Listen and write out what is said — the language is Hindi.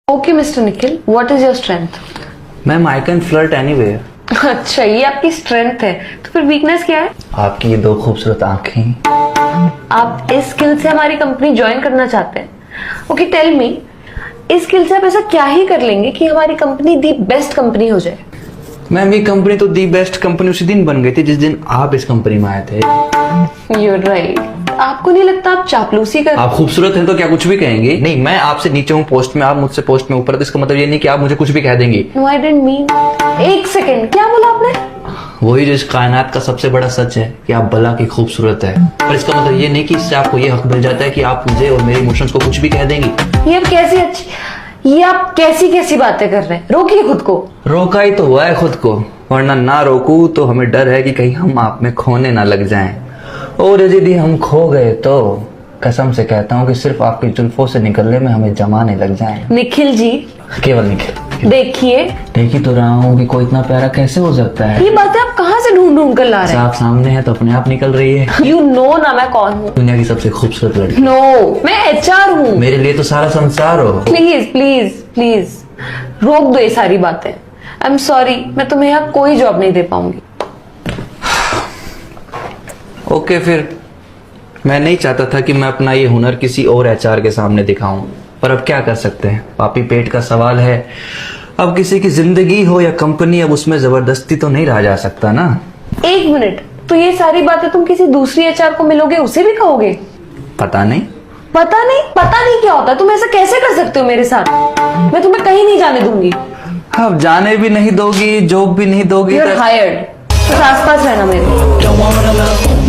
Okay mister Nikhil, what is your strength? Ma'am I can flirt anywhere. अच्छा, ये आपकी स्ट्रेंथ है, तो फिर वीकनेस क्या है? आपकी ये दो खूबसूरत आंखें। आप इस स्किल से हमारी कंपनी ज्वाइन करना चाहते हैं? ओके टेल मी, इस स्किल से आप ऐसा क्या ही कर लेंगे कि हमारी कंपनी दी बेस्ट कंपनी हो जाए? मैम ये कंपनी तो दी बेस्ट कंपनी उसी दिन बन गई थी जिस दिन आप इस कंपनी में आए थे। You're right. आपको नहीं लगता आप चापलूसी कर? आप खूबसूरत हैं तो क्या कुछ भी कहेंगे? नहीं, मैं आपसे नीचे हूँ पोस्ट में, आप मुझसे पोस्ट में ऊपर, तो इसका मतलब ये नहीं कि आप मुझे कुछ भी कह देंगी। No, I didn't mean. एक सेकेंड, क्या बोला आपने? वही जो इस कायनात का सबसे बड़ा सच है कि आप भला की खूबसूरत है, पर इसका मतलब ये नहीं कि इससे आपको ये हक मिल जाता है कि आप मुझे और मेरे इमोशंस को कुछ भी कह देंगी। ये आप कैसी बातें कर रहे हैं? रोकिए खुद को। रोका ही तो हुआ है खुद को, वरना ना रोकू तो हमें डर है कि कहीं हम आप में खोने ना लग जाएं। और यदि हम खो गए तो कसम से कहता हूँ कि सिर्फ आपकी जुल्फों से निकलने में हमें जमाने लग जाएं। निखिल जी, केवल निखिल। देखिए, देख ही तो रहा हूँ कि कोई इतना प्यारा कैसे हो सकता है। ये बातें आप कहाँ से ढूंढ कर ला रहे हैं? आप सामने है तो अपने आप निकल रही है। You know ना मैं कौन हूँ? दुनिया की सबसे खूबसूरत लड़की। नो, मैं HR हूँ। मेरे लिए तो सारा संसार हो। प्लीज प्लीज प्लीज रोक दो ये सारी बातें। आई एम सॉरी, मैं तुम्हें यहाँ कोई जॉब नहीं दे पाऊंगी। ओके, फिर मैं नहीं चाहता था कि मैं अपना ये हुनर किसी और HR के सामने दिखाऊं, पर अब क्या कर सकते हैं, पापी पेट का सवाल है। अब किसी की जिंदगी हो या कंपनी, अब उसमें जबरदस्ती तो नहीं रहा जा सकता ना। एक मिनट, तो ये सारी बातें तुम किसी दूसरी HR को मिलोगे उसे भी कहोगे? पता नहीं पता नहीं क्या होता? तुम ऐसा कैसे कर सकते हो मेरे साथ? मैं तुम्हें कहीं नहीं जाने दूंगी। अब जाने भी नहीं दोगी, जॉब भी नहीं दोगी। You're hired। बस आसपास रहना मेरे।